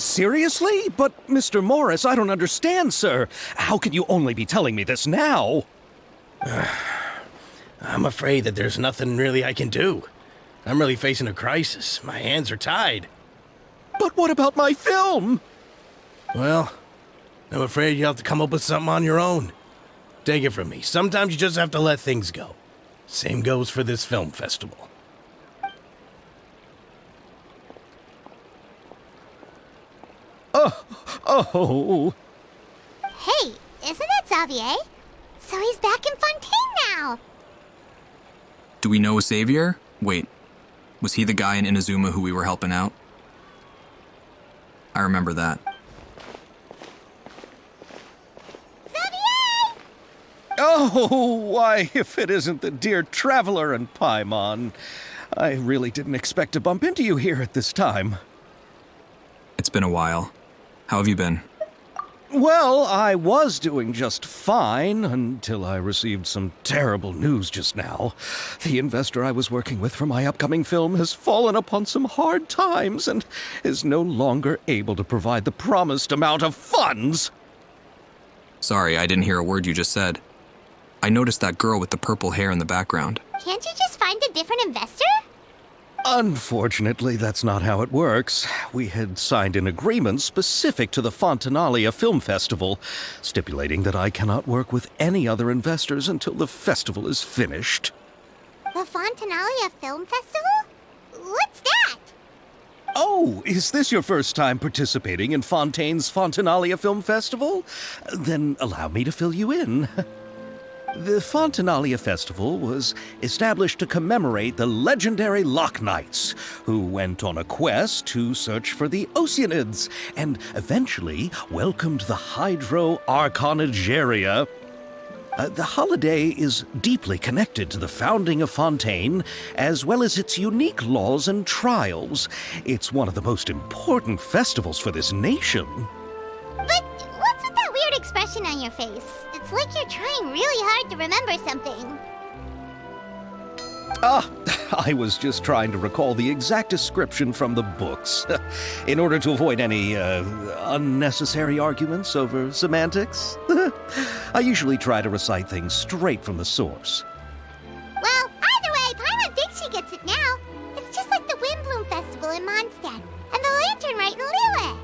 Seriously? But, Mr. Morris, I don't understand, sir. How can you only be telling me this now? I'm afraid that there's nothing really I can do. I'm really facing a crisis. My hands are tied. But what about my film? Well, I'm afraid you'll have to come up with something on your own. Take it from me. Sometimes you just have to let things go. Same goes for this film festival. Oh. Hey, isn't that Xavier? So he's back in Fontaine now. Do we know Xavier? Wait, was he the guy in Inazuma who we were helping out? I remember that. Xavier! Oh, why, if it isn't the dear Traveler and Paimon. I really didn't expect to bump into you here at this time. It's been a while. How have you been? Well, I was doing just fine until I received some terrible news just now. The investor I was working with for my upcoming film has fallen upon some hard times and is no longer able to provide the promised amount of funds. Sorry, I didn't hear a word you just said. I noticed that girl with the purple hair in the background. Can't you just find a different investor? Unfortunately, that's not how it works. We had signed an agreement specific to the Fontanalia Film Festival, stipulating that I cannot work with any other investors until the festival is finished. The Fontanalia Film Festival? What's that? Oh, is this your first time participating in Fontaine's Fontanalia Film Festival? Then allow me to fill you in. The Fontanalia Festival was established to commemorate the legendary Loch Knights, who went on a quest to search for the Oceanids and eventually welcomed the Hydro Arconageria. The holiday is deeply connected to the founding of Fontaine, as well as its unique laws and trials. It's one of the most important festivals for this nation. But what's with that weird expression on your face? It's like you're trying really hard to remember something. I was just trying to recall the exact description from the books, in order to avoid any unnecessary arguments over semantics. I usually try to recite things straight from the source. Well, either way, Paimon thinks she gets it now. It's just like the Windbloom Festival in Mondstadt, and the Lantern Rite in Lille.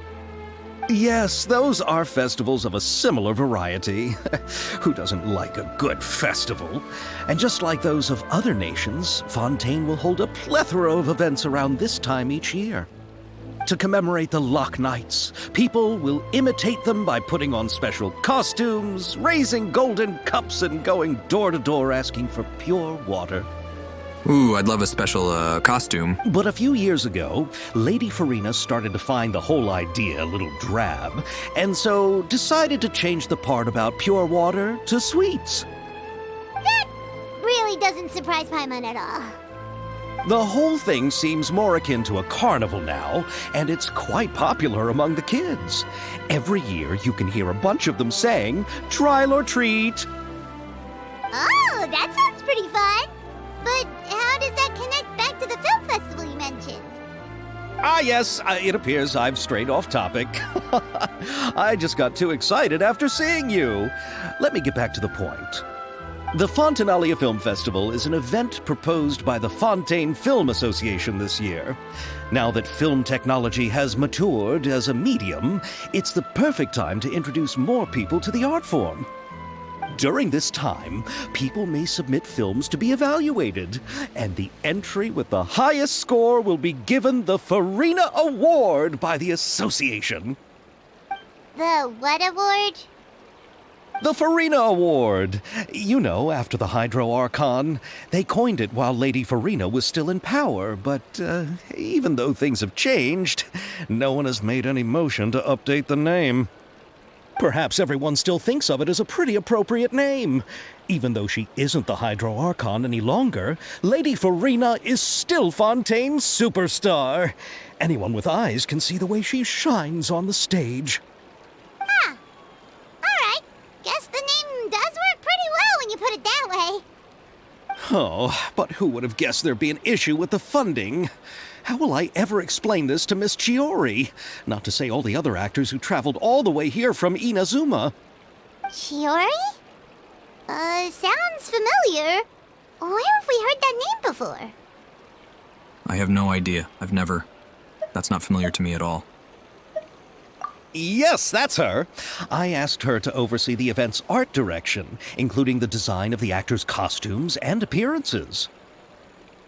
Yes, those are festivals of a similar variety. Who doesn't like a good festival? And just like those of other nations, Fontaine will hold a plethora of events around this time each year. To commemorate the Loch Knights, people will imitate them by putting on special costumes, raising golden cups, and going door to door asking for pure water. Ooh, I'd love a special, costume. But a few years ago, Lady Farina started to find the whole idea a little drab, and so decided to change the part about pure water to sweets. That really doesn't surprise Paimon at all. The whole thing seems more akin to a carnival now, and it's quite popular among the kids. Every year you can hear a bunch of them saying, "Trial or treat." Oh, that sounds pretty fun. But how does that connect back to the film festival you mentioned? Yes, it appears I've strayed off topic. I just got too excited after seeing you. Let me get back to the point. The Fontanalia Film Festival is an event proposed by the Fontaine Film Association this year. Now that film technology has matured as a medium, it's the perfect time to introduce more people to the art form. During this time, people may submit films to be evaluated, and the entry with the highest score will be given the Farina Award by the association. The what award? The Farina Award. You know, after the Hydro Archon. They coined it while Lady Farina was still in power, but even though things have changed, no one has made any motion to update the name. Perhaps everyone still thinks of it as a pretty appropriate name. Even though she isn't the Hydro Archon any longer, Lady Farina is still Fontaine's superstar. Anyone with eyes can see the way she shines on the stage. Huh. All right. Guess the name does work pretty well when you put it that way. Oh, but who would have guessed there'd be an issue with the funding? How will I ever explain this to Miss Chiori? Not to say all the other actors who traveled all the way here from Inazuma. Chiori? Sounds familiar. Where have we heard that name before? I have no idea. That's not familiar to me at all. Yes, that's her. I asked her to oversee the event's art direction, including the design of the actors' costumes and appearances.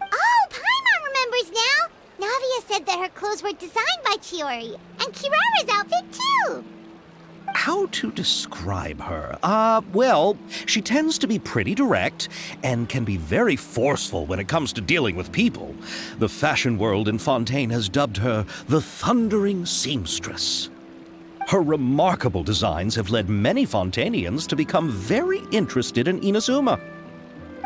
Oh, Paimon remembers now! Navia said that her clothes were designed by Chiori, and Kirara's outfit too! How to describe her? Well, she tends to be pretty direct and can be very forceful when it comes to dealing with people. The fashion world in Fontaine has dubbed her the Thundering Seamstress. Her remarkable designs have led many Fontainians to become very interested in Inazuma.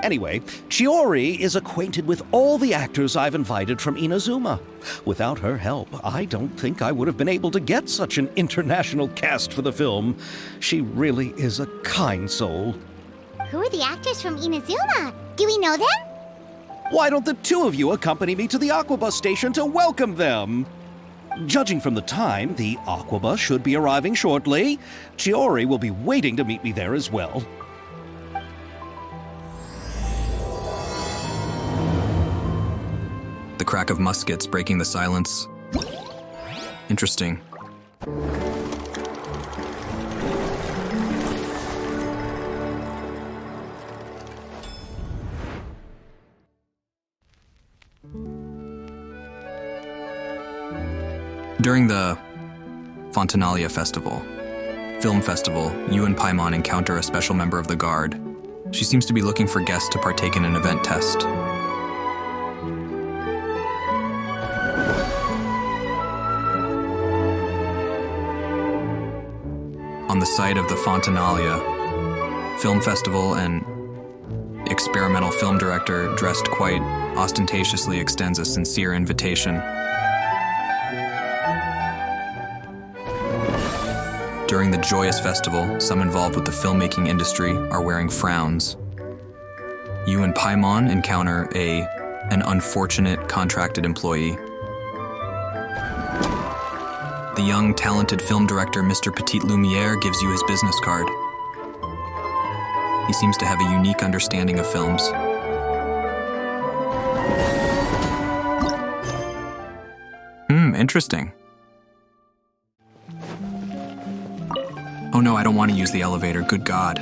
Anyway, Chiori is acquainted with all the actors I've invited from Inazuma. Without her help, I don't think I would have been able to get such an international cast for the film. She really is a kind soul. Who are the actors from Inazuma? Do we know them? Why don't the two of you accompany me to the Aquabus station to welcome them? Judging from the time, the Aquabus should be arriving shortly. Chiori will be waiting to meet me there as well. The crack of muskets breaking the silence. Interesting. During the Fontanalia film festival, you and Paimon encounter a special member of the Guard. She seems to be looking for guests to partake in an event test. On the site of the Fontanalia Film Festival, an experimental film director dressed quite ostentatiously extends a sincere invitation. During the joyous festival, some involved with the filmmaking industry are wearing frowns. You and Paimon encounter an unfortunate contracted employee. The young, talented film director, Mr. Petit Lumiere, gives you his business card. He seems to have a unique understanding of films. Interesting. Oh no, I don't want to use the elevator. Good God.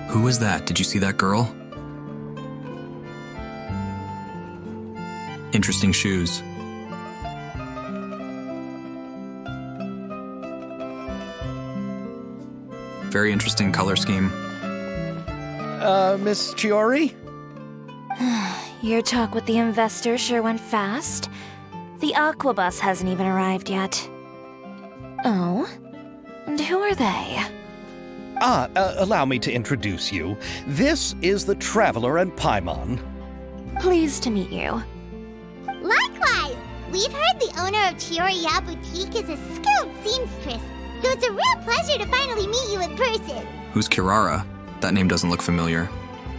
Who was that? Did you see that girl? Interesting shoes. Very interesting color scheme. Miss Chiori? Your talk with the investor sure went fast. The Aquabus hasn't even arrived yet. Oh? And who are they? Allow me to introduce you. This is the Traveler and Paimon. Pleased to meet you. Likewise! We've heard the owner of Chioriya Boutique is a skilled seamstress, so it's a real pleasure to finally meet you in person. Who's Kirara? That name doesn't look familiar.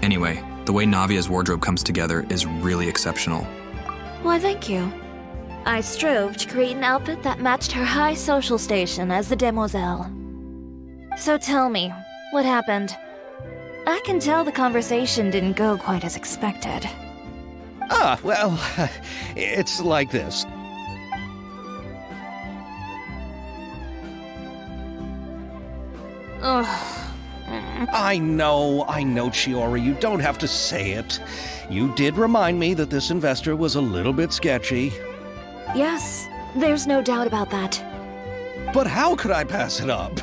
Anyway, the way Navia's wardrobe comes together is really exceptional. Why, thank you. I strove to create an outfit that matched her high social station as the demoiselle. So tell me, what happened? I can tell the conversation didn't go quite as expected. Well, it's like this. Ugh. I know, Chiori, you don't have to say it. You did remind me that this investor was a little bit sketchy. Yes, there's no doubt about that. But how could I pass it up?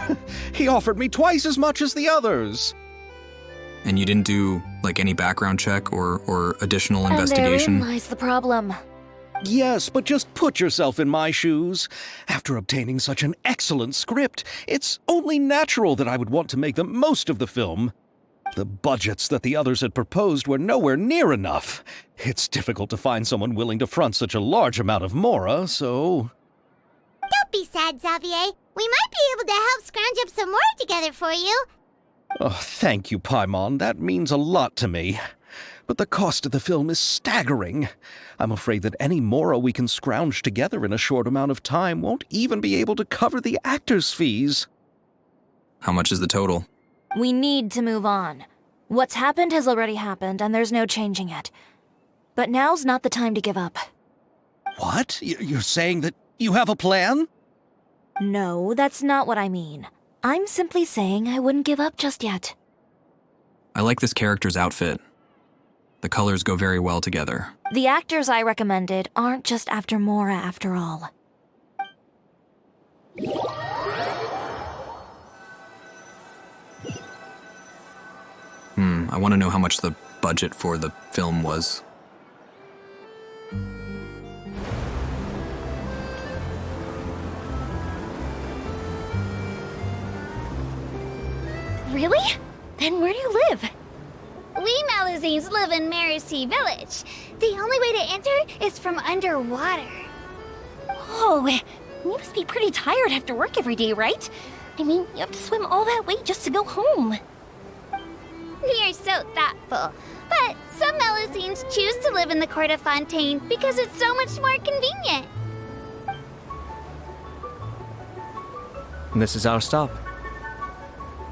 He offered me twice as much as the others. And you didn't do, like, any background check or additional investigation? And therein lies the problem. Yes, but just put yourself in my shoes. After obtaining such an excellent script, it's only natural that I would want to make the most of the film. The budgets that the others had proposed were nowhere near enough. It's difficult to find someone willing to front such a large amount of mora, so... Don't be sad, Xavier. We might be able to help scrounge up some more together for you. Oh, thank you, Paimon. That means a lot to me. But the cost of the film is staggering. I'm afraid that any mora we can scrounge together in a short amount of time won't even be able to cover the actors' fees. How much is the total? We need to move on. What's happened has already happened, and there's no changing it. But now's not the time to give up. What? You're saying that you have a plan? No, that's not what I mean. I'm simply saying I wouldn't give up just yet. I like this character's outfit. The colors go very well together. The actors I recommended aren't just after mora after all. I want to know how much the budget for the film was. Really? Then where do you live? We Malazines live in Marcy Village. The only way to enter is from underwater. Oh, you must be pretty tired after work every day, right? I mean, you have to swim all that way just to go home. We are so thoughtful. But some Malazines choose to live in the Court of Fontaine because it's so much more convenient. This is our stop.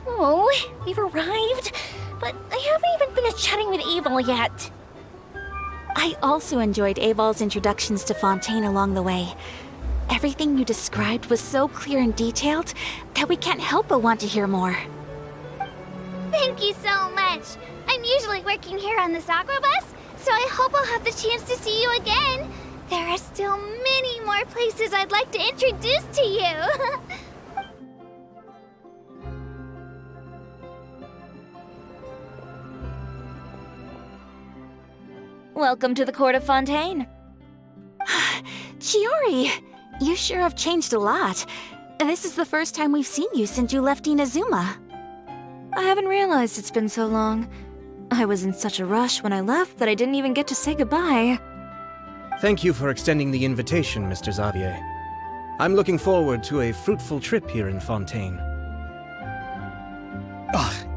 Oh, we've arrived, but I haven't even finished chatting with Aval yet. I also enjoyed Aval's introductions to Fontaine along the way. Everything you described was so clear and detailed that we can't help but want to hear more. Thank you so much. I'm usually working here on the Sakura bus, so I hope I'll have the chance to see you again. There are still many more places I'd like to introduce to you. Welcome to the Court of Fontaine. Chiori, you sure have changed a lot. This is the first time we've seen you since you left Inazuma. I haven't realized it's been so long. I was in such a rush when I left that I didn't even get to say goodbye. Thank you for extending the invitation, Mr. Xavier. I'm looking forward to a fruitful trip here in Fontaine.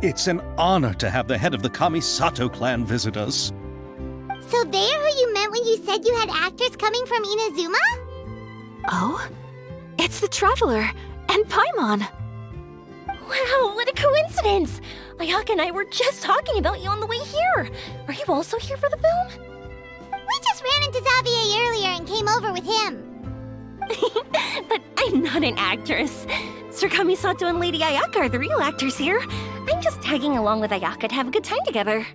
It's an honor to have the head of the Kamisato clan visit us. So they're who you meant when you said you had actors coming from Inazuma? Oh? It's the Traveler and Paimon. Wow, what a coincidence! Ayaka and I were just talking about you on the way here. Are you also here for the film? We just ran into Xavier earlier and came over with him. But I'm not an actress. Sir Kamisato and Lady Ayaka are the real actors here. I'm just tagging along with Ayaka to have a good time together.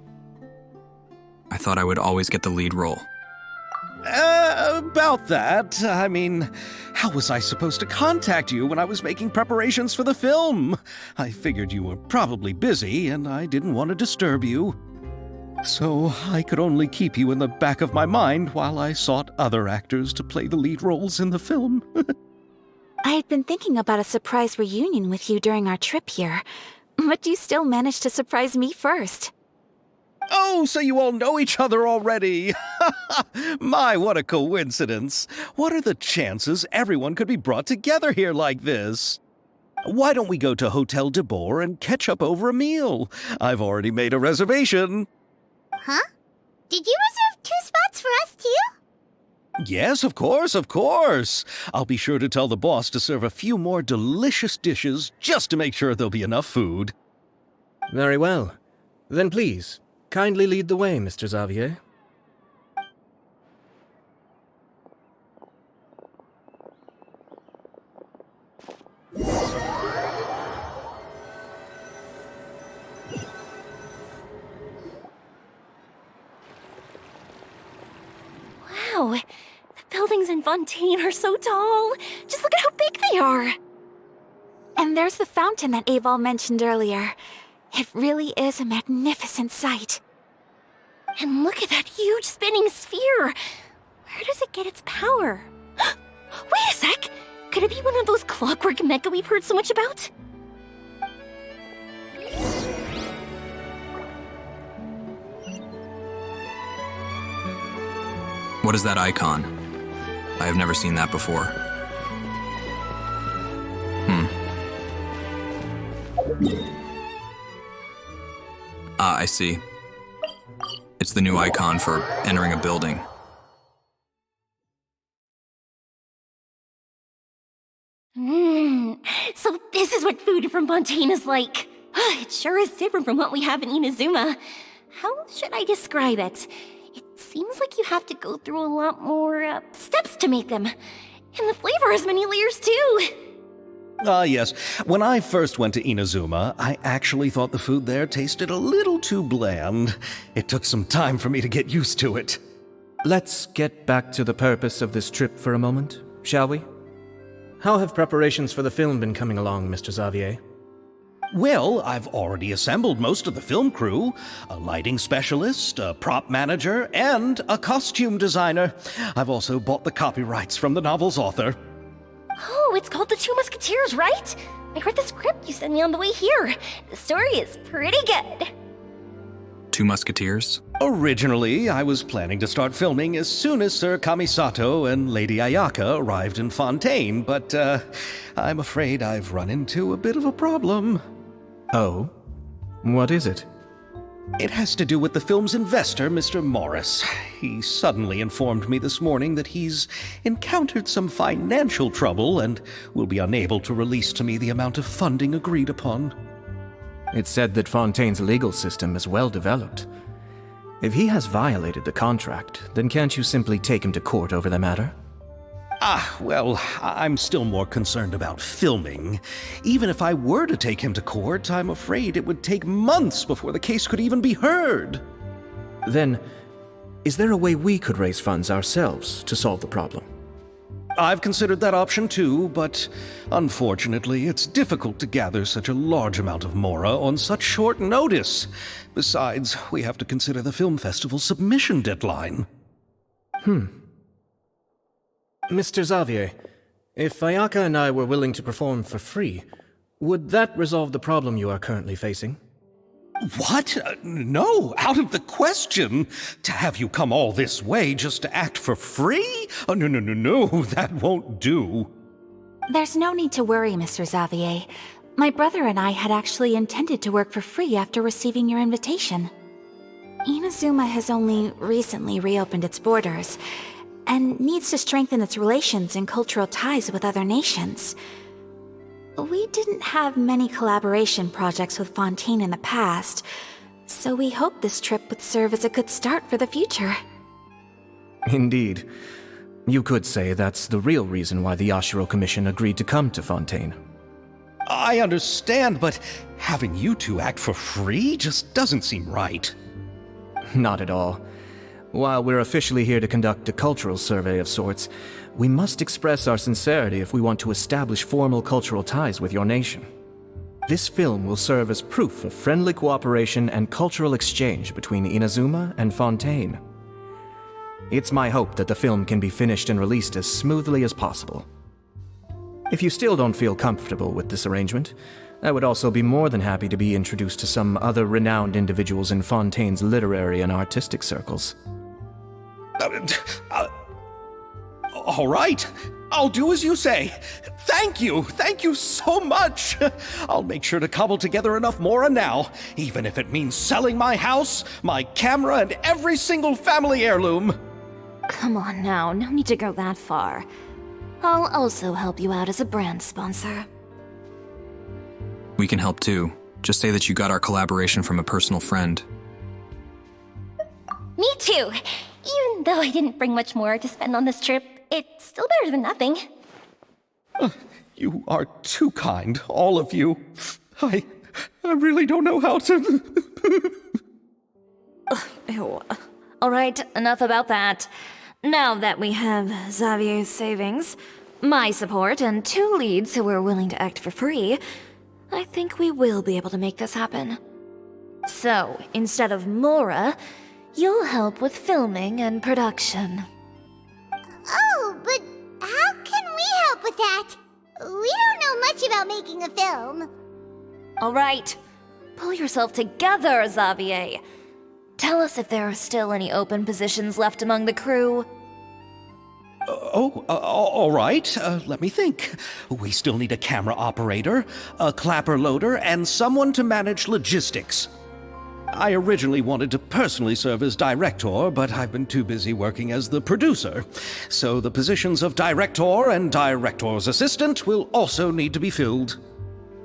I thought I would always get the lead role. About that, I mean, how was I supposed to contact you when I was making preparations for the film? I figured you were probably busy, and I didn't want to disturb you. So I could only keep you in the back of my mind while I sought other actors to play the lead roles in the film. I had been thinking about a surprise reunion with you during our trip here, but you still managed to surprise me first. Oh, so you all know each other already! My, what a coincidence! What are the chances everyone could be brought together here like this? Why don't we go to Hotel de Boer and catch up over a meal? I've already made a reservation. Huh? Did you reserve 2 spots for us too? Yes, of course, of course. I'll be sure to tell the boss to serve a few more delicious dishes just to make sure there'll be enough food. Very well. Then please, kindly lead the way, Mr. Xavier. Wow, the buildings in Fontaine are so tall. Just look at how big they are. And there's the fountain that Aval mentioned earlier. It really is a magnificent sight. And look at that huge spinning sphere. Where does it get its power? Wait a sec! Could it be one of those clockwork mecha we've heard so much about? What is that icon? I have never seen that before. Ah, I see. It's the new icon for entering a building. So this is what food from Fontaine is like. It sure is different from what we have in Inazuma. How should I describe it? It seems like you have to go through a lot more steps to make them. And the flavor has many layers too. Ah, yes. When I first went to Inazuma, I actually thought the food there tasted a little too bland. It took some time for me to get used to it. Let's get back to the purpose of this trip for a moment, shall we? How have preparations for the film been coming along, Mr. Xavier? Well, I've already assembled most of the film crew. A lighting specialist, a prop manager, and a costume designer. I've also bought the copyrights from the novel's author. Oh, it's called The Two Musketeers, right? I read the script you sent me on the way here. The story is pretty good. Two Musketeers? Originally, I was planning to start filming as soon as Sir Kamisato and Lady Ayaka arrived in Fontaine, but I'm afraid I've run into a bit of a problem. Oh? What is it? It has to do with the film's investor, Mr. Morris. He suddenly informed me this morning that he's encountered some financial trouble and will be unable to release to me the amount of funding agreed upon. It's said that Fontaine's legal system is well developed. If he has violated the contract, then can't you simply take him to court over the matter? Well, I'm still more concerned about filming. Even if I were to take him to court, I'm afraid it would take months before the case could even be heard. Then, is there a way we could raise funds ourselves to solve the problem? I've considered that option too, but unfortunately, it's difficult to gather such a large amount of mora on such short notice. Besides, we have to consider the film festival's submission deadline. Mr. Xavier, if Ayaka and I were willing to perform for free, would that resolve the problem you are currently facing? What? No, out of the question. To have you come all this way just to act for free? Oh, no, that won't do. There's no need to worry, Mr. Xavier. My brother and I had actually intended to work for free after receiving your invitation. Inazuma has only recently reopened its borders, and needs to strengthen its relations and cultural ties with other nations. We didn't have many collaboration projects with Fontaine in the past, so we hoped this trip would serve as a good start for the future. Indeed. You could say that's the real reason why the Yashiro Commission agreed to come to Fontaine. I understand, but having you two act for free just doesn't seem right. Not at all. While we're officially here to conduct a cultural survey of sorts, we must express our sincerity if we want to establish formal cultural ties with your nation. This film will serve as proof of friendly cooperation and cultural exchange between Inazuma and Fontaine. It's my hope that the film can be finished and released as smoothly as possible. If you still don't feel comfortable with this arrangement, I would also be more than happy to be introduced to some other renowned individuals in Fontaine's literary and artistic circles. All right, I'll do as you say. Thank you so much. I'll make sure to cobble together enough mora now, even if it means selling my house, my camera, and every single family heirloom. Come on now, no need to go that far. I'll also help you out as a brand sponsor. We can help too. Just say that you got our collaboration from a personal friend. Me too. Even though I didn't bring much more to spend on this trip, it's still better than nothing. You are too kind, all of you. I really don't know how to... Ew. Alright, enough about that. Now that we have Xavier's savings, my support, and 2 leads who are willing to act for free, I think we will be able to make this happen. So, instead of Mora, you'll help with filming and production. Oh, but how can we help with that? We don't know much about making a film. Alright, pull yourself together, Xavier. Tell us if there are still any open positions left among the crew. All right. Let me think. We still need a camera operator, a clapper loader, and someone to manage logistics. I originally wanted to personally serve as director, but I've been too busy working as the producer. So the positions of director and director's assistant will also need to be filled.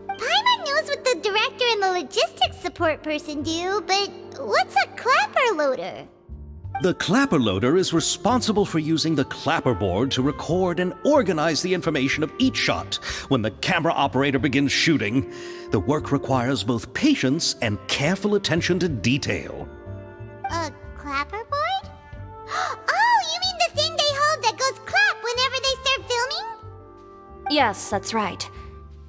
Paimon knows what the director and the logistics support person do, but what's a clapper loader? The clapper loader is responsible for using the clapperboard to record and organize the information of each shot when the camera operator begins shooting. The work requires both patience and careful attention to detail. A clapperboard? Oh, you mean the thing they hold that goes clap whenever they start filming? Yes, that's right.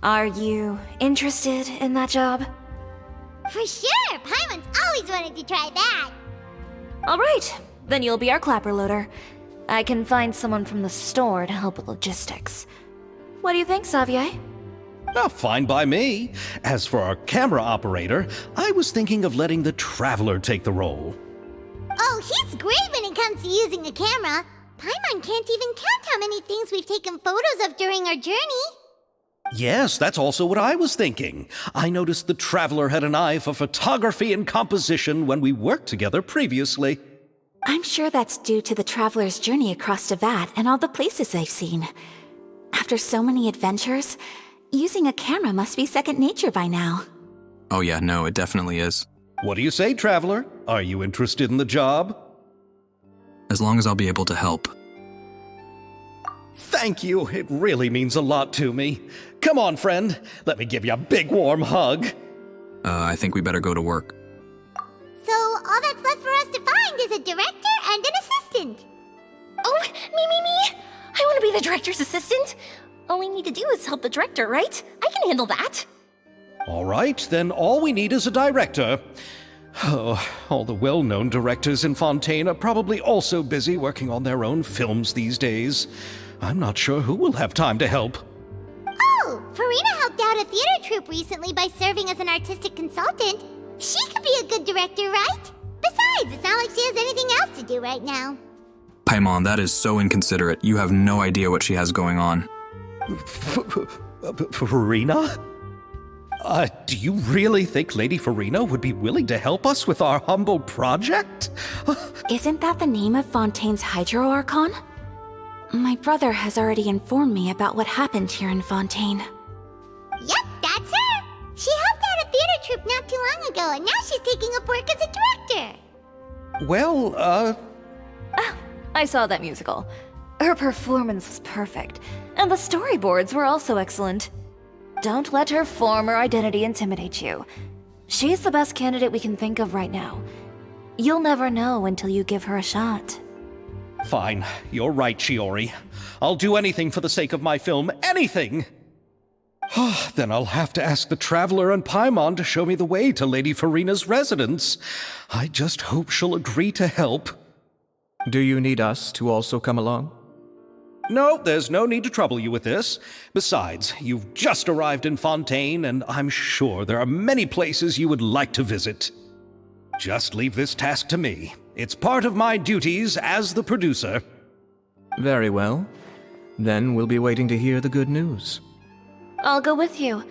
Are you interested in that job? For sure! Paimon's always wanted to try that. All right, then you'll be our clapper loader. I can find someone from the store to help with logistics. What do you think, Xavier? Fine by me. As for our camera operator, I was thinking of letting the Traveler take the role. Oh, he's great when it comes to using a camera. Paimon can't even count how many things we've taken photos of during our journey. Yes, that's also what I was thinking. I noticed the Traveler had an eye for photography and composition when we worked together previously. I'm sure that's due to the traveler's journey across Devat and all the places they've seen. After so many adventures, using a camera must be second nature by now. Oh yeah, no, it definitely is. What do you say, Traveler? Are you interested in the job? As long as I'll be able to help. Thank you. It really means a lot to me. Come on, friend. Let me give you a big warm hug. I think we better go to work. So all that's left for us to find is a director and an assistant. Oh, me! I want to be the director's assistant. All we need to do is help the director, right? I can handle that. All right, then all we need is a director. Oh, all the well-known directors in Fontaine are probably also busy working on their own films these days. I'm not sure who will have time to help. Oh, Farina helped out a theater troupe recently by serving as an artistic consultant. She could be a good director, right? Besides, it's not like she has anything else to do right now. Paimon, that is so inconsiderate. You have no idea what she has going on. Farina? Do you really think Lady Farina would be willing to help us with our humble project? Isn't that the name of Fontaine's Hydro Archon? My brother has already informed me about what happened here in Fontaine. Yep, that's her. She helped out a theater troupe not too long ago, and now she's taking up work as a director. Well, I saw that musical. Her performance was perfect, and the storyboards were also excellent. Don't let her former identity intimidate you. She's the best candidate we can think of right now. You'll never know until you give her a shot. Fine. You're right, Shiori. I'll do anything for the sake of my film. Anything! Then I'll have to ask the Traveler and Paimon to show me the way to Lady Farina's residence. I just hope she'll agree to help. Do you need us to also come along? No, there's no need to trouble you with this. Besides, you've just arrived in Fontaine, and I'm sure there are many places you would like to visit. Just leave this task to me. It's part of my duties as the producer. Very well. Then we'll be waiting to hear the good news. I'll go with you.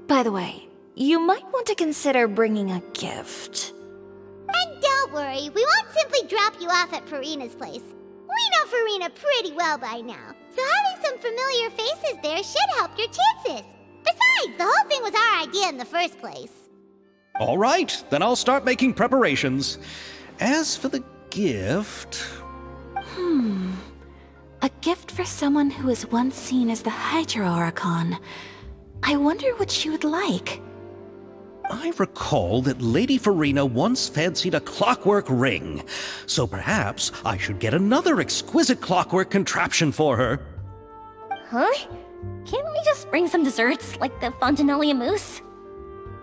By the way, you might want to consider bringing a gift. And don't worry, we won't simply drop you off at Farina's place. We know Farina pretty well by now, so having some familiar faces there should help your chances. Besides, the whole thing was our idea in the first place. All right, then I'll start making preparations. As for the gift... A gift for someone who was once seen as the Hydro Archon. I wonder what she would like. I recall that Lady Farina once fancied a clockwork ring, so perhaps I should get another exquisite clockwork contraption for her. Huh? Can't we just bring some desserts, like the Fontinalia mousse?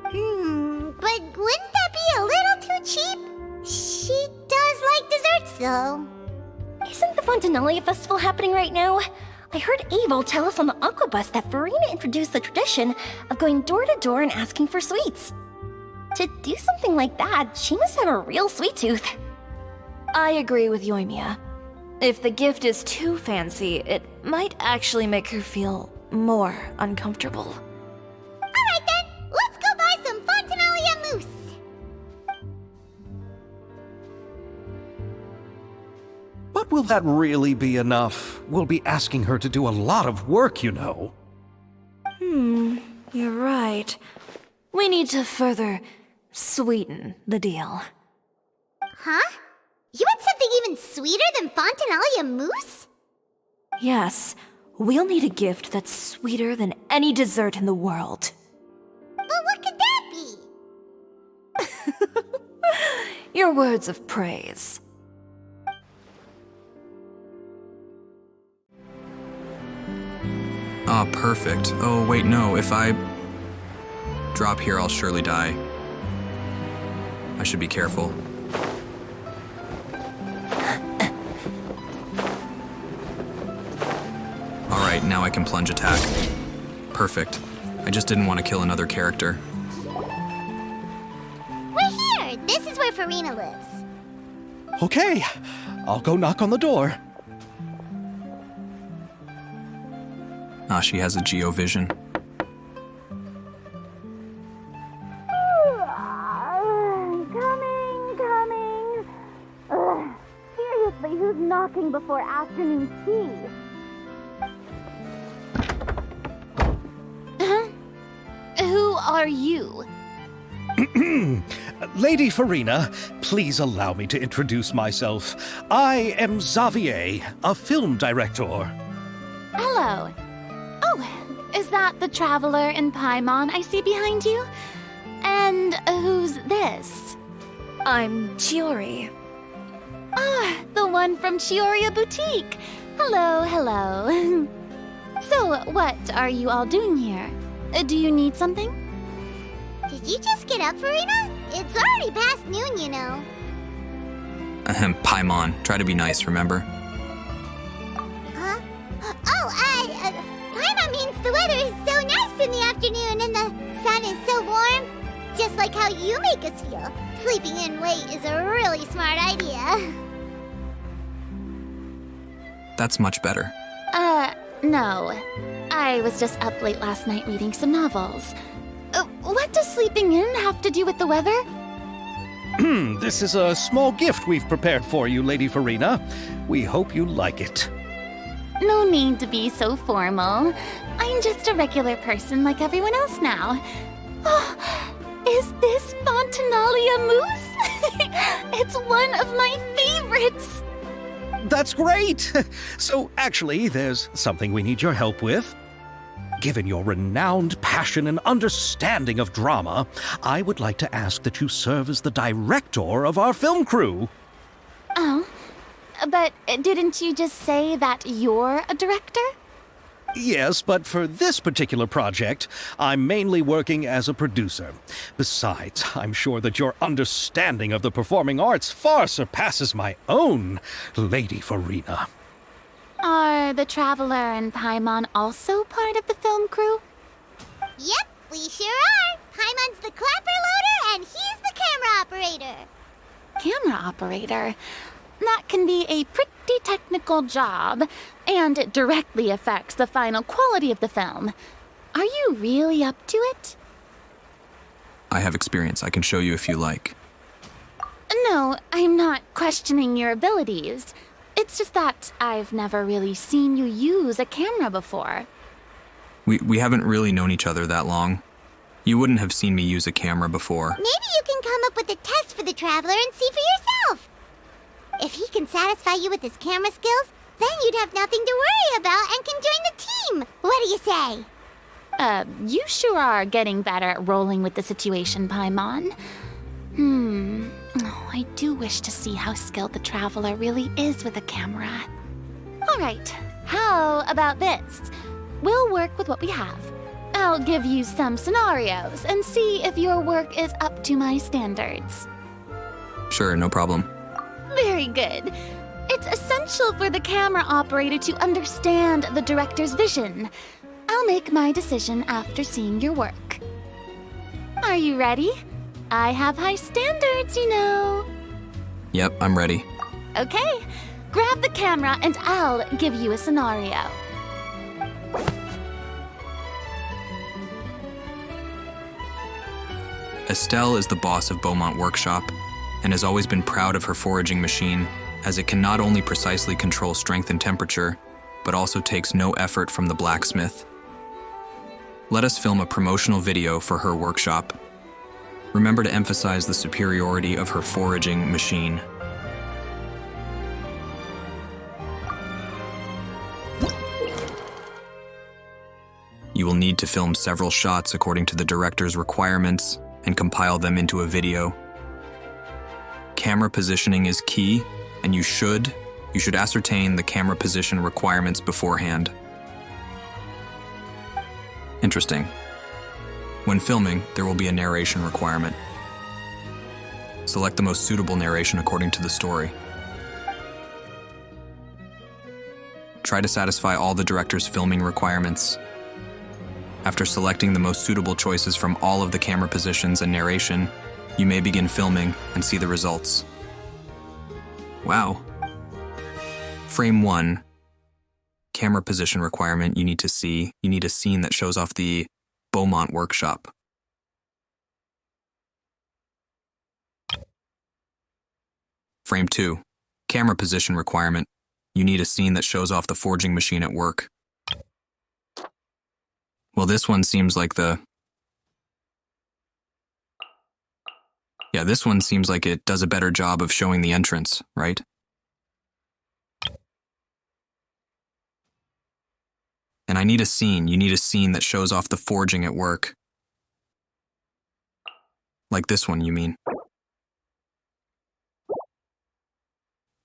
But wouldn't that be a little too cheap? She does like desserts, though. Isn't the Fontinalia festival happening right now? I heard Abel tell us on the Aquabus that Farina introduced the tradition of going door to door and asking for sweets. To do something like that, she must have a real sweet tooth. I agree with Yoimiya. If the gift is too fancy, it might actually make her feel more uncomfortable. Alright then, let's go buy some Fontinalia mousse. But will that really be enough? We'll be asking her to do a lot of work, you know. You're right. We need to further sweeten the deal. Huh? You want something even sweeter than Fontinalia mousse? Yes, we'll need a gift that's sweeter than any dessert in the world. But what could that be? Your words of praise. Ah, perfect. Oh, wait, no. If I drop here, I'll surely die. I should be careful. Alright, now I can plunge attack. Perfect. I just didn't want to kill another character. We're here! This is where Farina lives. Okay, I'll go knock on the door. Ah, she has a geovision. Coming. Ugh. Seriously, who's knocking before afternoon tea? Who are you? Lady Farina, please allow me to introduce myself. I am Xavier, a film director. Hello. Oh, is that the traveler in Paimon I see behind you? And who's this? I'm Chiori. Ah, the one from Chioria Boutique. Hello. So, what are you all doing here? Do you need something? Did you just get up, Farina? It's already past noon, you know. Ahem, Paimon. Try to be nice, remember? Huh? Oh, Paimon means the weather is so nice in the afternoon and the sun is so warm. Just like how you make us feel. Sleeping in late is a really smart idea. That's much better. No. I was just up late last night reading some novels. What does sleeping in have to do with the weather? This is a small gift we've prepared for you, Lady Farina. We hope you like it. No need to be so formal. I'm just a regular person like everyone else now. Oh, is this Fontinalia mousse? It's one of my favorites! That's great! So, actually, there's something we need your help with. Given your renowned passion and understanding of drama, I would like to ask that you serve as the director of our film crew. Oh, but didn't you just say that you're a director? Yes, but for this particular project, I'm mainly working as a producer. Besides, I'm sure that your understanding of the performing arts far surpasses my own, Lady Farina. Are the Traveler and Paimon also part of the film crew? Yep, we sure are. Paimon's the clapper loader and he's the camera operator. Camera operator? That can be a pretty technical job, and it directly affects the final quality of the film. Are you really up to it? I have experience. I can show you if you like. No, I'm not questioning your abilities. It's just that I've never really seen you use a camera before. We haven't really known each other that long. You wouldn't have seen me use a camera before. Maybe you can come up with a test for the Traveler and see for yourself. If he can satisfy you with his camera skills, then you'd have nothing to worry about and can join the team. What do you say? You sure are getting better at rolling with the situation, Paimon. Oh, I do wish to see how skilled the Traveler really is with a camera. All right, how about this? We'll work with what we have. I'll give you some scenarios and see if your work is up to my standards. Sure, no problem. Very good. It's essential for the camera operator to understand the director's vision. I'll make my decision after seeing your work. Are you ready? I have high standards, you know. Yep, I'm ready. Okay, grab the camera and I'll give you a scenario. Estelle is the boss of Beaumont Workshop and has always been proud of her foraging machine, as it can not only precisely control strength and temperature, but also takes no effort from the blacksmith. Let us film a promotional video for her workshop. Remember to emphasize the superiority of her foraging machine. You will need to film several shots according to the director's requirements and compile them into a video. Camera positioning is key, and you should ascertain the camera position requirements beforehand. Interesting. When filming, there will be a narration requirement. Select the most suitable narration according to the story. Try to satisfy all the director's filming requirements. After selecting the most suitable choices from all of the camera positions and narration, you may begin filming and see the results. Wow. Frame 1. Camera position requirement you need a scene that shows off the Beaumont Workshop. Frame 2. Camera position requirement. You need a scene that shows off the forging machine at work. Well, this one seems like this one seems like it does a better job of showing the entrance, right? And I need a scene. You need a scene that shows off the forging at work. Like this one, you mean?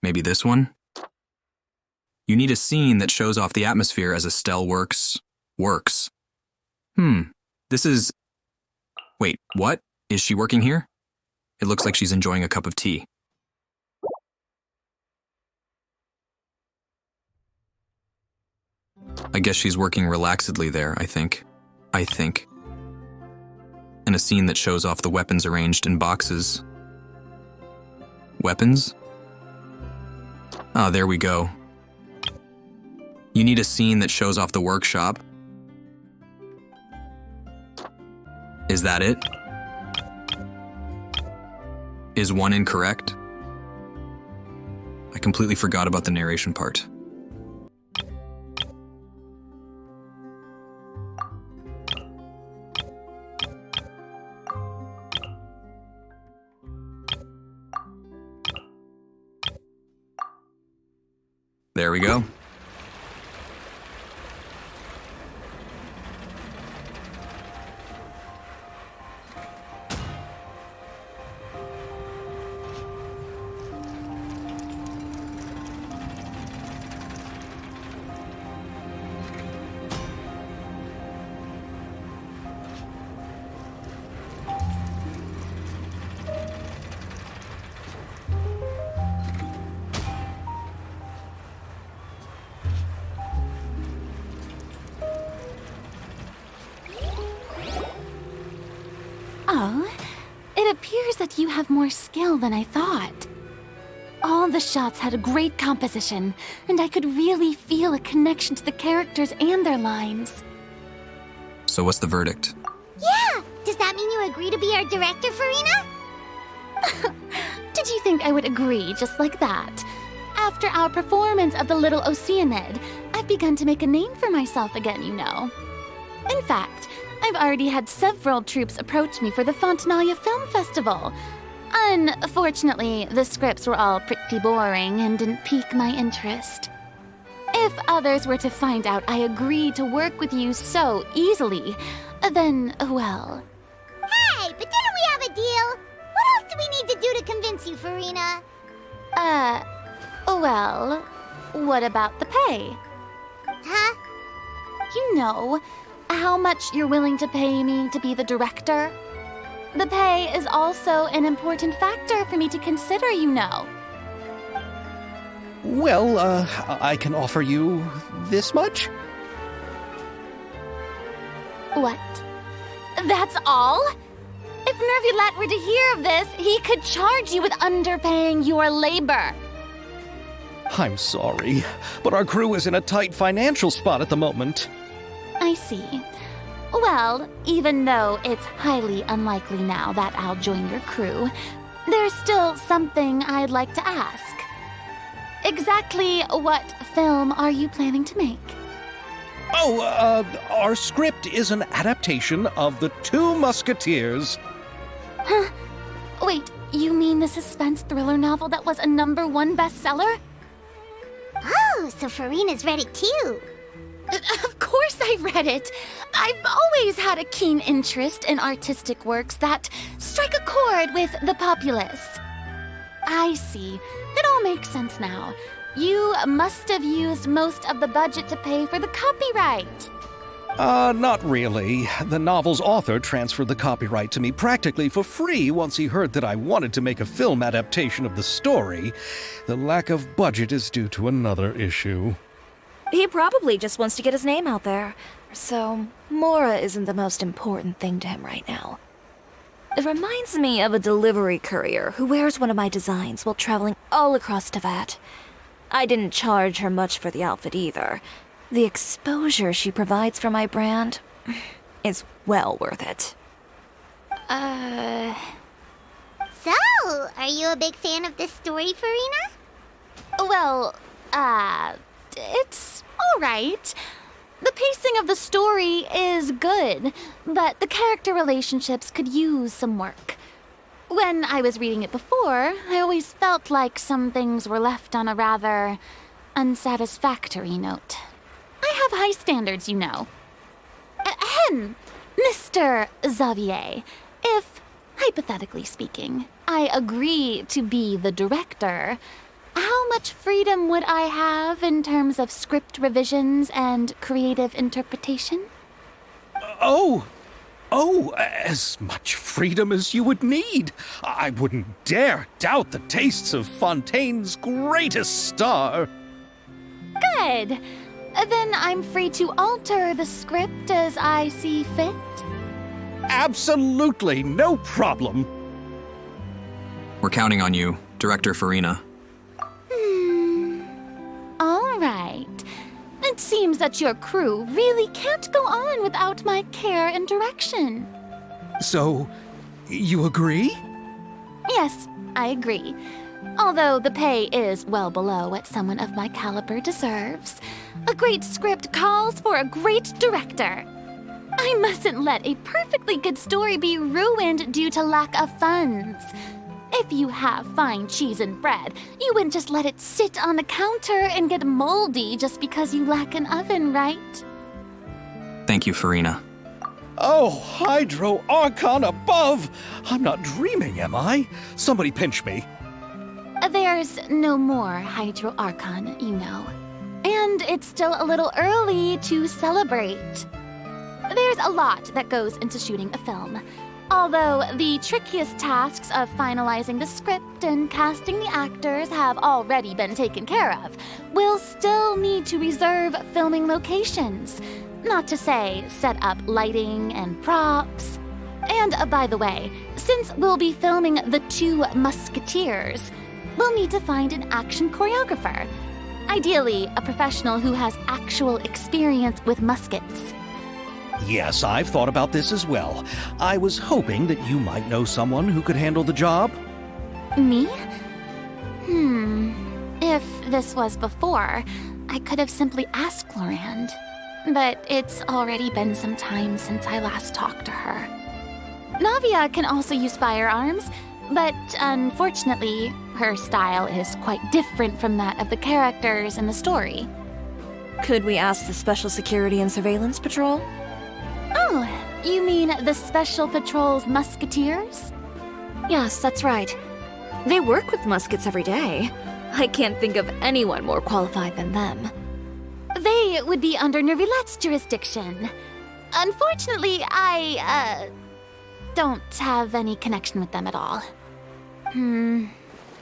Maybe this one? You need a scene that shows off the atmosphere as Estelle works. This is... Wait, what? Is she working here? It looks like she's enjoying a cup of tea. I guess she's working relaxedly there, I think. And a scene that shows off the weapons arranged in boxes. Weapons? Ah, there we go. You need a scene that shows off the workshop. Is that it? Is one incorrect? I completely forgot about the narration part. There we go. Oh, it appears that you have more skill than I thought. All the shots had a great composition, and I could really feel a connection to the characters and their lines. So what's the verdict? Yeah! Does that mean you agree to be our director, Farina? Did you think I would agree just like that? After our performance of The Little Oceanid, I've begun to make a name for myself again, you know. In fact, I've already had several troops approach me for the Fontanalia Film Festival. Unfortunately, the scripts were all pretty boring and didn't pique my interest. If others were to find out I agreed to work with you so easily, then, well... Hey, but didn't we have a deal? What else do we need to do to convince you, Farina? Well, what about the pay? Huh? You know, how much you're willing to pay me to be the director? The pay is also an important factor for me to consider, you know. Well, I can offer you this much? What? That's all? If Nervulat were to hear of this, he could charge you with underpaying your labor. I'm sorry, but our crew is in a tight financial spot at the moment. I see. Well, even though it's highly unlikely now that I'll join your crew, there's still something I'd like to ask. Exactly what film are you planning to make? Our script is an adaptation of The Two Musketeers. Huh? Wait, you mean the suspense thriller novel that was a #1 bestseller? Oh, so Farina's read it too. Of course I read it. I've always had a keen interest in artistic works that strike a chord with the populace. I see. It all makes sense now. You must have used most of the budget to pay for the copyright. Not really. The novel's author transferred the copyright to me practically for free once he heard that I wanted to make a film adaptation of the story. The lack of budget is due to another issue. He probably just wants to get his name out there. So, Mora isn't the most important thing to him right now. It reminds me of a delivery courier who wears one of my designs while traveling all across Teyvat. I didn't charge her much for the outfit either. The exposure she provides for my brand is well worth it. So, are you a big fan of this story, Farina? Well, it's alright. The pacing of the story is good, but the character relationships could use some work. When I was reading it before, I always felt like some things were left on a rather unsatisfactory note. I have high standards, you know. Ahem, Mr. Xavier, if, hypothetically speaking, I agree to be the director, how much freedom would I have in terms of script revisions and creative interpretation? As much freedom as you would need. I wouldn't dare doubt the tastes of Fontaine's greatest star. Good. Then I'm free to alter the script as I see fit. Absolutely, no problem. We're counting on you, Director Farina. All right. It seems that your crew really can't go on without my care and direction. So, you agree? Yes, I agree. Although the pay is well below what someone of my caliber deserves. A great script calls for a great director. I mustn't let a perfectly good story be ruined due to lack of funds. If you have fine cheese and bread, you wouldn't just let it sit on the counter and get moldy just because you lack an oven, right? Thank you, Farina. Oh, Hydro Archon above! I'm not dreaming, am I? Somebody pinch me. There's no more Hydro Archon, you know. And it's still a little early to celebrate. There's a lot that goes into shooting a film. Although the trickiest tasks of finalizing the script and casting the actors have already been taken care of, we'll still need to reserve filming locations. Not to say set up lighting and props. And by the way, since we'll be filming The Two Musketeers, we'll need to find an action choreographer. Ideally, a professional who has actual experience with muskets. Yes, I've thought about this as well. I was hoping that you might know someone who could handle the job. Me? If this was before, I could have simply asked Florand. But it's already been some time since I last talked to her. Navia can also use firearms, but unfortunately, her style is quite different from that of the characters in the story. Could we ask the Special Security and Surveillance Patrol? Oh, you mean the Special Patrol's Musketeers? Yes, that's right. They work with muskets every day. I can't think of anyone more qualified than them. They would be under Nervilette's jurisdiction. Unfortunately, I don't have any connection with them at all.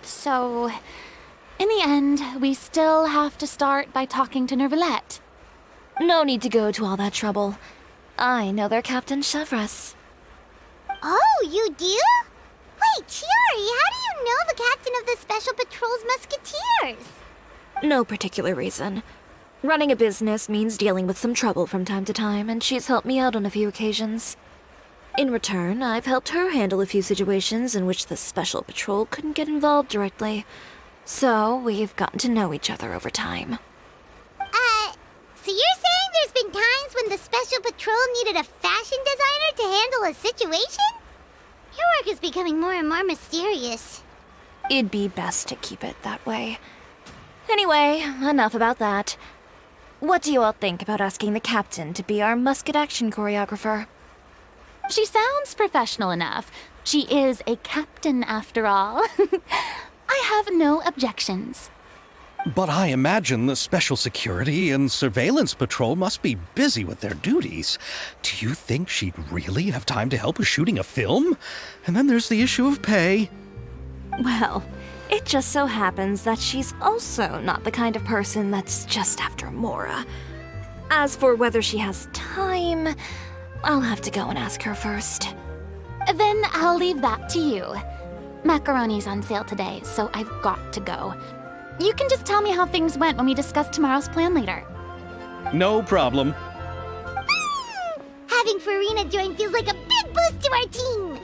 So, in the end, we still have to start by talking to Nervilette. No need to go to all that trouble. I know their Captain Chevres. Oh, you do? Wait, Chiori, how do you know the captain of the Special Patrol's Musketeers? No particular reason. Running a business means dealing with some trouble from time to time, and she's helped me out on a few occasions. In return, I've helped her handle a few situations in which the Special Patrol couldn't get involved directly. So, we've gotten to know each other over time. So you're saying there's been times when the Special Patrol needed a fashion designer to handle a situation? Your work is becoming more and more mysterious. It'd be best to keep it that way. Anyway, enough about that. What do you all think about asking the captain to be our musket action choreographer? She sounds professional enough. She is a captain after all. I have no objections. But I imagine the Special Security and Surveillance Patrol must be busy with their duties. Do you think she'd really have time to help with shooting a film? And then there's the issue of pay. Well, it just so happens that she's also not the kind of person that's just after Mora. As for whether she has time, I'll have to go and ask her first. Then I'll leave that to you. Macaroni's on sale today, so I've got to go. You can just tell me how things went when we discuss tomorrow's plan later. No problem. Having Farina join feels like a big boost to our team.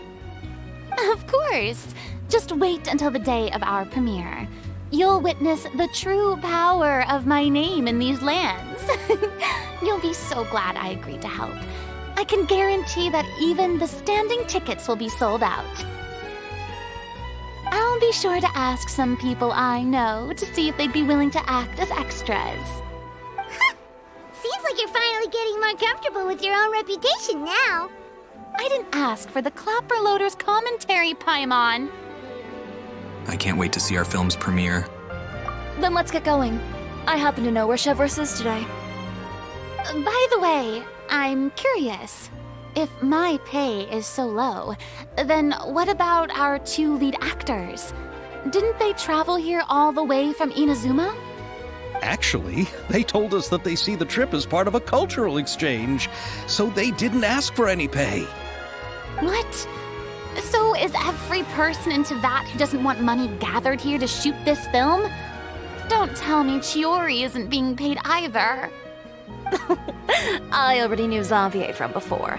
Of course. Just wait until the day of our premiere. You'll witness the true power of my name in these lands. You'll be so glad I agreed to help. I can guarantee that even the standing tickets will be sold out. I'll be sure to ask some people I know to see if they'd be willing to act as extras. Seems like you're finally getting more comfortable with your own reputation now. I didn't ask for the Clapper Loader's commentary, Paimon. I can't wait to see our film's premiere. Then let's get going. I happen to know where Chevrolet is today. By the way, I'm curious. If my pay is so low, then what about our two lead actors? Didn't they travel here all the way from Inazuma? Actually, they told us that they see the trip as part of a cultural exchange, so they didn't ask for any pay. What? So is every person into that who doesn't want money gathered here to shoot this film? Don't tell me Chiori isn't being paid either. I already knew Xavier from before,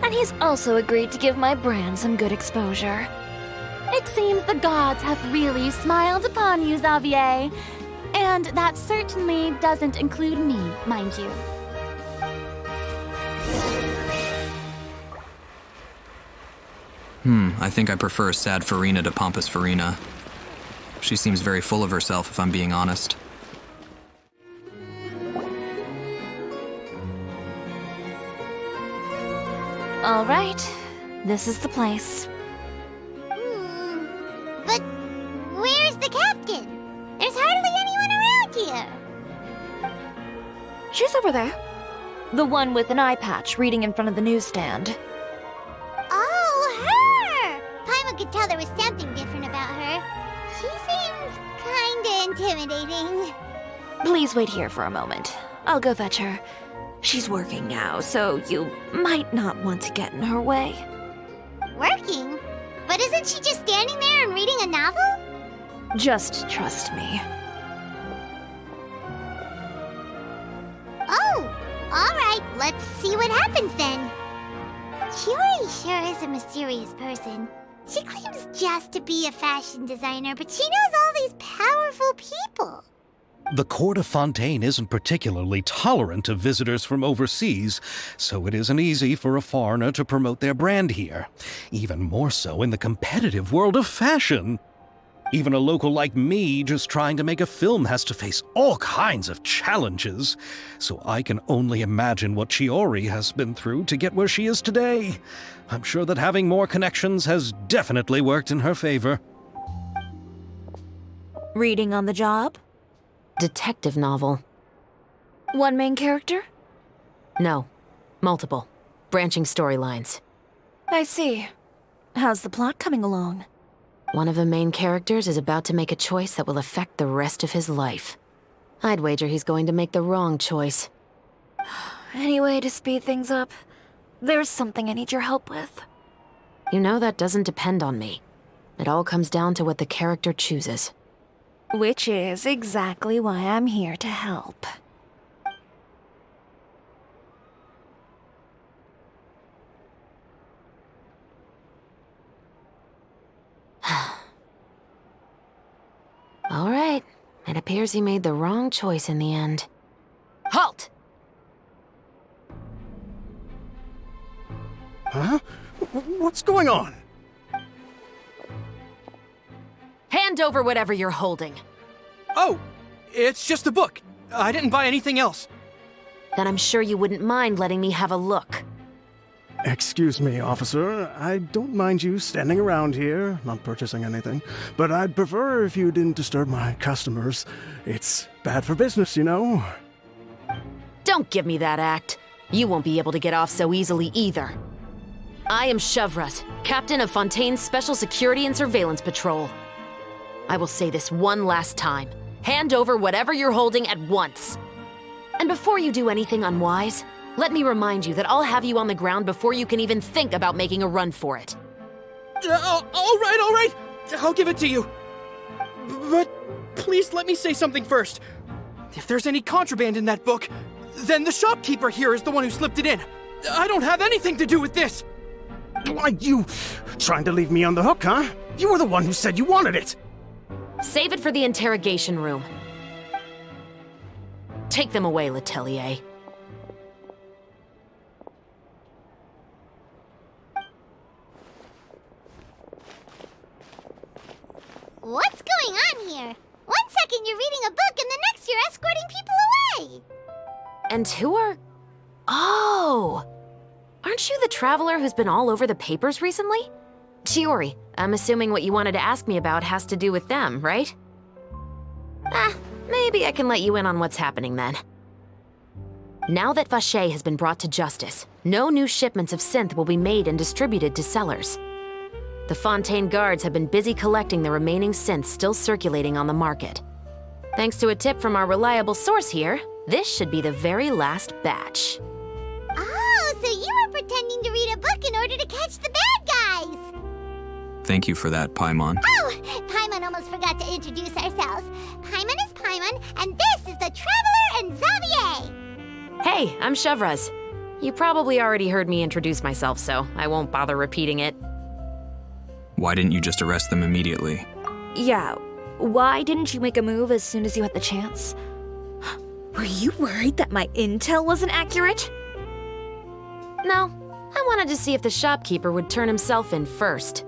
and he's also agreed to give my brand some good exposure. It seems the gods have really smiled upon you, Xavier. And that certainly doesn't include me, mind you. I think I prefer sad Farina to pompous Farina. She seems very full of herself, if I'm being honest. All right, this is the place. But where's the captain? There's hardly anyone around here. She's over there. The one with an eye patch reading in front of the newsstand. Oh, her! Paimon could tell there was something different about her. She seems kinda intimidating. Please wait here for a moment. I'll go fetch her. She's working now, so you might not want to get in her way. Working? But isn't she just standing there and reading a novel? Just trust me. Oh, alright, let's see what happens then. Chiori sure is a mysterious person. She claims just to be a fashion designer, but she knows all these powerful people. The court of Fontaine isn't particularly tolerant of visitors from overseas, so it isn't easy for a foreigner to promote their brand here. Even more so in the competitive world of fashion. Even a local like me just trying to make a film has to face all kinds of challenges. So I can only imagine what Chiori has been through to get where she is today. I'm sure that having more connections has definitely worked in her favor. Reading on the job? Detective novel. One main character? No. Multiple. Branching storylines. I see. How's the plot coming along? One of the main characters is about to make a choice that will affect the rest of his life. I'd wager he's going to make the wrong choice. Any way to speed things up? There's something I need your help with. You know that doesn't depend on me. It all comes down to what the character chooses. Which is exactly why I'm here to help. All right. It appears he made the wrong choice in the end. Halt! Huh? What's going on? Hand over whatever you're holding. Oh, it's just a book. I didn't buy anything else. Then I'm sure you wouldn't mind letting me have a look. Excuse me, officer. I don't mind you standing around here, not purchasing anything, but I'd prefer if you didn't disturb my customers. It's bad for business, you know. Don't give me that act. You won't be able to get off so easily either. I am Chevret, captain of Fontaine's Special Security and Surveillance Patrol. I will say this one last time. Hand over whatever you're holding at once. And before you do anything unwise, let me remind you that I'll have you on the ground before you can even think about making a run for it. All right. I'll give it to you. But please let me say something first. If there's any contraband in that book, then the shopkeeper here is the one who slipped it in. I don't have anything to do with this. Why, you trying to leave me on the hook, huh? You were the one who said you wanted it. Save it for the interrogation room. Take them away, Letelier. What's going on here? One second you're reading a book and the next you're escorting people away. And who are... Oh! Aren't you the traveler who's been all over the papers recently? Chiori, I'm assuming what you wanted to ask me about has to do with them, right? Maybe I can let you in on what's happening then. Now that Vacher has been brought to justice, no new shipments of synth will be made and distributed to sellers. The Fontaine guards have been busy collecting the remaining synths still circulating on the market. Thanks to a tip from our reliable source here, this should be the very last batch. Oh, so you were pretending to read a book in order to catch the bad guys! Thank you for that, Paimon. Oh, Paimon almost forgot to introduce ourselves. Paimon is Paimon, and this is the Traveler and Xavier! Hey, I'm Chevres. You probably already heard me introduce myself, so I won't bother repeating it. Why didn't you just arrest them immediately? Yeah, why didn't you make a move as soon as you had the chance? Were you worried that my intel wasn't accurate? No, I wanted to see if the shopkeeper would turn himself in first.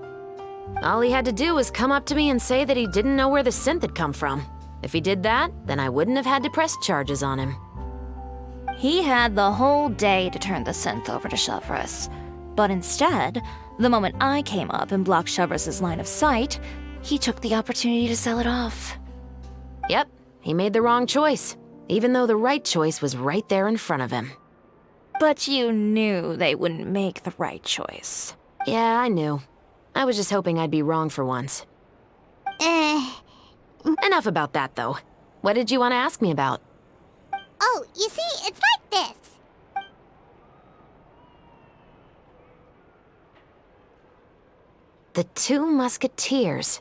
All he had to do was come up to me and say that he didn't know where the synth had come from. If he did that, then I wouldn't have had to press charges on him. He had the whole day to turn the synth over to Chevres. But instead, the moment I came up and blocked Chevres' line of sight, he took the opportunity to sell it off. Yep, he made the wrong choice, even though the right choice was right there in front of him. But you knew they wouldn't make the right choice. Yeah, I knew. I was just hoping I'd be wrong for once. Enough about that, though. What did you want to ask me about? Oh, you see, it's like this. The Two Musketeers.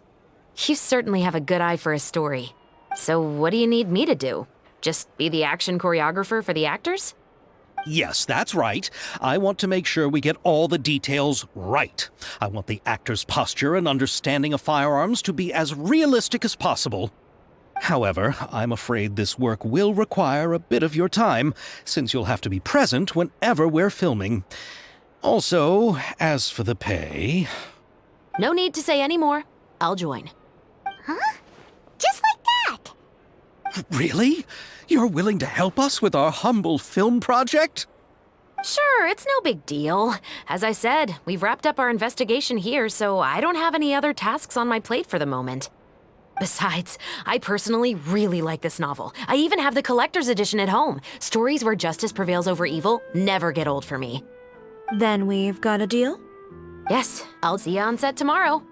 You certainly have a good eye for a story. So what do you need me to do? Just be the action choreographer for the actors? Yes, that's right. I want to make sure we get all the details right. I want the actor's posture and understanding of firearms to be as realistic as possible. However, I'm afraid this work will require a bit of your time, since you'll have to be present whenever we're filming. Also, as for the pay... No need to say any more. I'll join. Huh? Just like that? Really? You're willing to help us with our humble film project? Sure, it's no big deal. As I said, we've wrapped up our investigation here, so I don't have any other tasks on my plate for the moment. Besides, I personally really like this novel. I even have the collector's edition at home. Stories where justice prevails over evil never get old for me. Then we've got a deal? Yes, I'll see you on set tomorrow.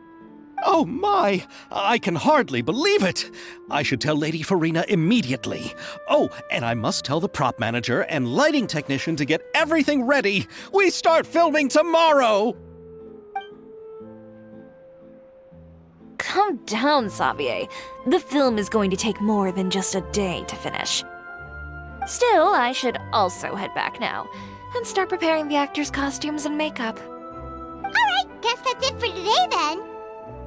Oh my! I can hardly believe it! I should tell Lady Farina immediately. Oh, and I must tell the prop manager and lighting technician to get everything ready. We start filming tomorrow! Calm down, Xavier. The film is going to take more than just a day to finish. Still, I should also head back now and start preparing the actors' costumes and makeup. Alright, guess that's it for today then.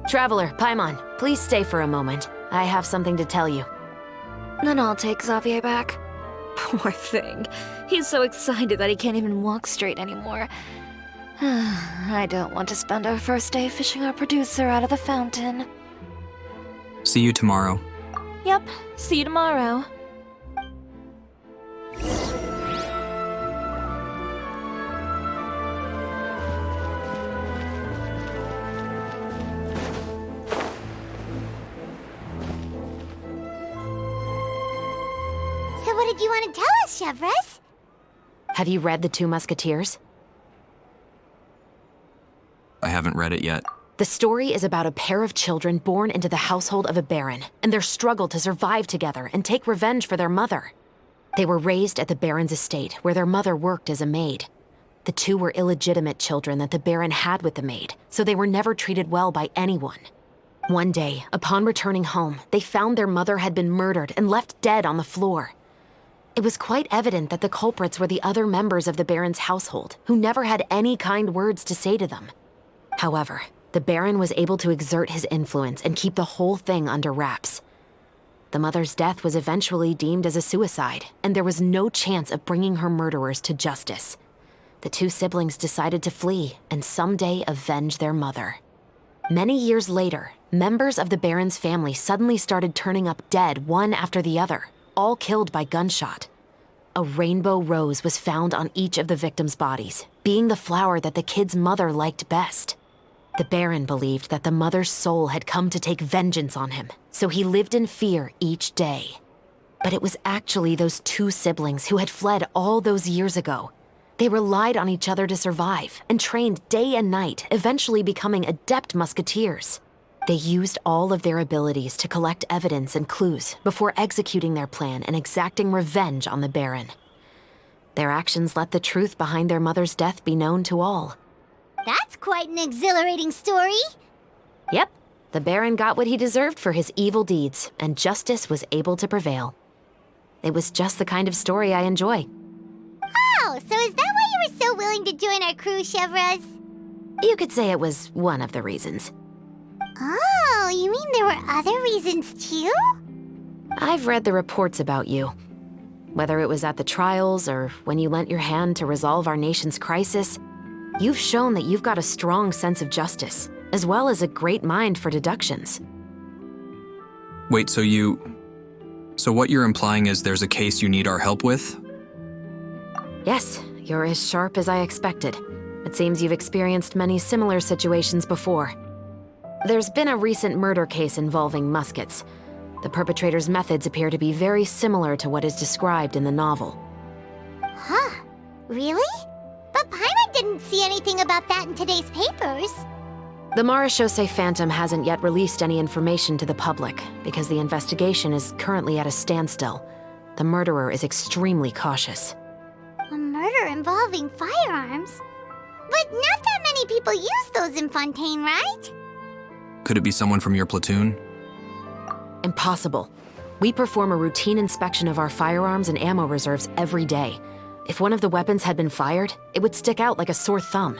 Traveler, Paimon, please stay for a moment. I have something to tell you. Then I'll take Xavier back. Poor thing. He's so excited that he can't even walk straight anymore. I don't want to spend our first day fishing our producer out of the fountain. See you tomorrow. Yep, see you tomorrow. So what did you want to tell us, Chevres? Have you read The Two Musketeers? I haven't read it yet. The story is about a pair of children born into the household of a baron and their struggle to survive together and take revenge for their mother. They were raised at the baron's estate where their mother worked as a maid. The two were illegitimate children that the baron had with the maid, so they were never treated well by anyone. One day, upon returning home, they found their mother had been murdered and left dead on the floor. It was quite evident that the culprits were the other members of the baron's household, who never had any kind words to say to them. However, the baron was able to exert his influence and keep the whole thing under wraps. The mother's death was eventually deemed as a suicide, and there was no chance of bringing her murderers to justice. The two siblings decided to flee and someday avenge their mother. Many years later, members of the baron's family suddenly started turning up dead one after the other, all killed by gunshot. A rainbow rose was found on each of the victims' bodies, being the flower that the kid's mother liked best. The Baron believed that the mother's soul had come to take vengeance on him, so he lived in fear each day. But it was actually those two siblings who had fled all those years ago. They relied on each other to survive and trained day and night, eventually becoming adept musketeers. They used all of their abilities to collect evidence and clues before executing their plan and exacting revenge on the Baron. Their actions let the truth behind their mother's death be known to all. That's quite an exhilarating story. Yep, the Baron got what he deserved for his evil deeds, and justice was able to prevail. It was just the kind of story I enjoy. Oh, so is that why you were so willing to join our crew, Chevres? You could say it was one of the reasons. Oh, you mean there were other reasons too? I've read the reports about you. Whether it was at the trials or when you lent your hand to resolve our nation's crisis, you've shown that you've got a strong sense of justice, as well as a great mind for deductions. Wait, so what you're implying is there's a case you need our help with? Yes, you're as sharp as I expected. It seems you've experienced many similar situations before. There's been a recent murder case involving Muskets. The perpetrator's methods appear to be very similar to what is described in the novel. Huh, really? But Paimon didn't see anything about that in today's papers. The Marechaussee Phantom hasn't yet released any information to the public because the investigation is currently at a standstill. The murderer is extremely cautious. A murder involving firearms? But not that many people use those in Fontaine, right? Could it be someone from your platoon? Impossible. We perform a routine inspection of our firearms and ammo reserves every day. If one of the weapons had been fired, it would stick out like a sore thumb.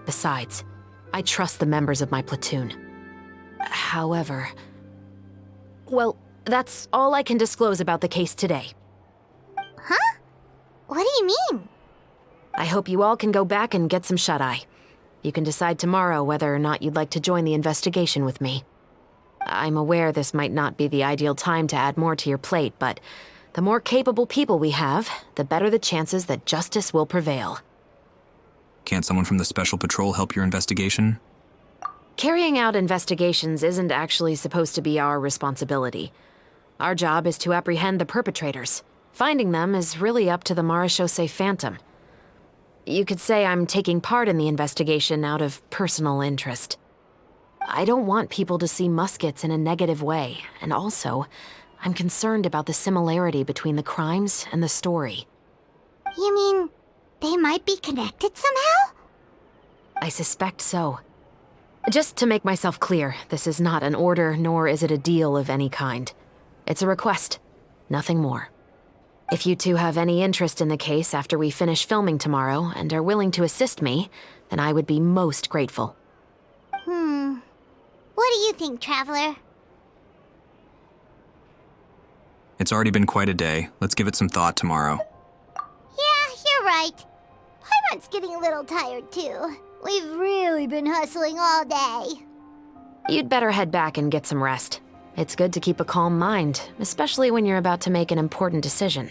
Besides, I trust the members of my platoon. However... Well, that's all I can disclose about the case today. Huh? What do you mean? I hope you all can go back and get some shut-eye. You can decide tomorrow whether or not you'd like to join the investigation with me. I'm aware this might not be the ideal time to add more to your plate, but the more capable people we have, the better the chances that justice will prevail. Can't someone from the Special Patrol help your investigation? Carrying out investigations isn't actually supposed to be our responsibility. Our job is to apprehend the perpetrators. Finding them is really up to the Marechaussee Phantom. You could say I'm taking part in the investigation out of personal interest. I don't want people to see Muskets in a negative way, and also, I'm concerned about the similarity between the crimes and the story. You mean, they might be connected somehow? I suspect so. Just to make myself clear, this is not an order, nor is it a deal of any kind. It's a request, nothing more. If you two have any interest in the case after we finish filming tomorrow and are willing to assist me, then I would be most grateful. What do you think, Traveler? It's already been quite a day. Let's give it some thought tomorrow. Yeah, you're right. Paimon's getting a little tired, too. We've really been hustling all day. You'd better head back and get some rest. It's good to keep a calm mind, especially when you're about to make an important decision.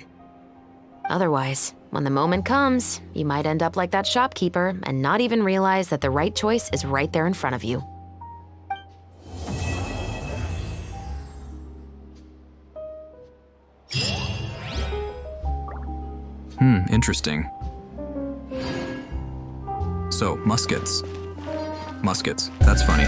Otherwise, when the moment comes, you might end up like that shopkeeper and not even realize that the right choice is right there in front of you. Interesting. So, muskets. Muskets, that's funny.